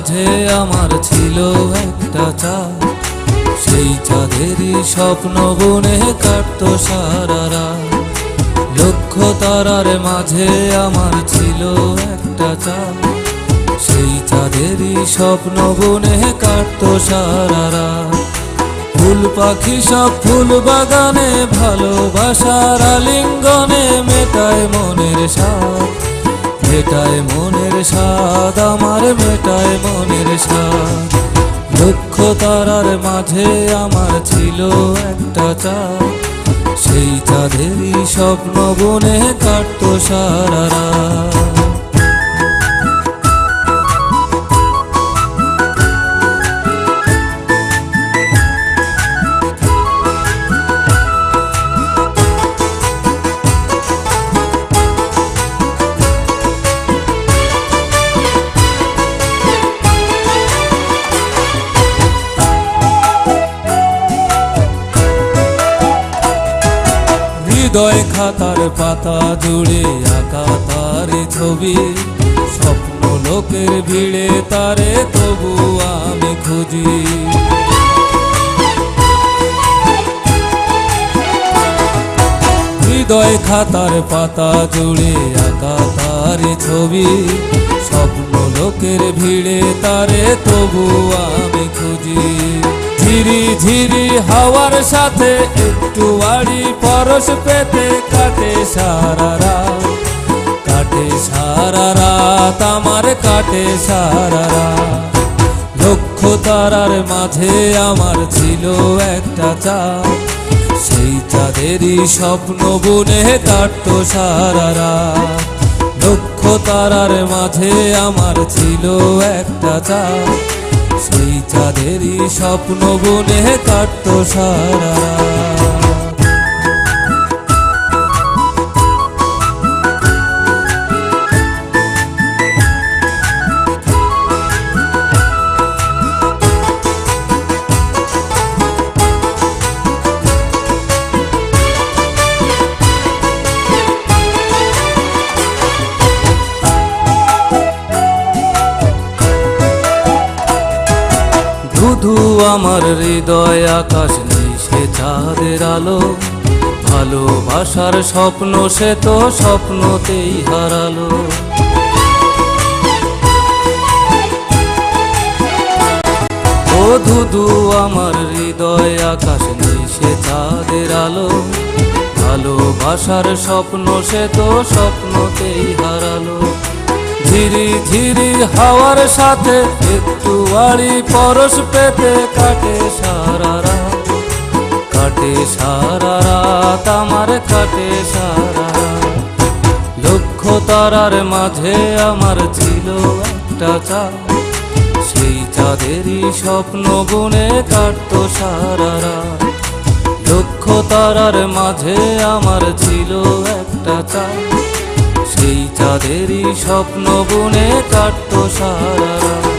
মাঝে আমার ছিল একটা চাঁদ, সেই চাঁদেরই স্বপ্ন বুনে কাটতো সারা রাত। লক্ষ তারার মাঝে আমার ছিল একটা চাঁদ, সেই চাঁদেরই স্বপ্ন বুনে কাটতো সারা রাত। ফুল পাখি সব ফুল বাগানে ভালোবাসার আলিঙ্গনে মেটায় মনের স্বাদ, মেটায় মনের স্বাদ, আমার মেটায় মনের স্বাদ। লক্ষ তারার মাঝে আমার ছিল একটা চাঁদ, সেই চাঁদেরই স্বপ্ন বুনে কাটতো সারা রাত। হৃদয় খাতার পাতা জুড়ে আঁকা তার ছবি, স্বপ্ন লোকের ভিড়ে তারে তবু আমি খুঁজি। হৃদয় খাতার পাতা জুড়ে আঁকা তার ছবি, স্বপ্ন লোকের ভিড়ে তারে তবু আমি খুঁজি। ঝিরি ঝিরি হাওয়ার সাথে একটু আড়ি পরশ পেতে কাটে সারা রাত, কাটে সারা রাত, আমার কাটে সারা রাত। লক্ষ তারার মাঝে আমার ছিল একটা চাঁদ, সেই চাঁদেরই স্বপ্ন বুনে কাটতো সারা রাত। লক্ষ তারার মাঝে আমার ছিল একটা চাঁদ, সেই চাঁদেরই স্বপ্ন বুনে কাটতো সারা রাত। শুধু আমার হৃদয় আকাশ নেই সে চাঁদের আলো, ভালোবাসার স্বপ্ন সে তো স্বপ্নতেই হারালো। ও ধুধু আমার হৃদয় আকাশ নেই সে চাঁদের আলো, ভালোবাসার স্বপ্ন সে তো স্বপ্নতেই হারালো। ঝিরি ঝিরি হাওয়ার সাথে একটু আড়ি পরশ পেতে কাটে সারা রাত, কাটে সারা রাত, আমার কাটে সারা রাত। লক্ষ তারার মাঝে আমার ছিল একটা চাঁদ, সেই চাঁদেরই স্বপ্ন বুনে কাটতো সারা রাত। লক্ষ তারার মাঝে আমার ছিল একটা চাঁদ, সেই চাঁদেরই স্বপ্ন বুনে কাটতো সারা রাত।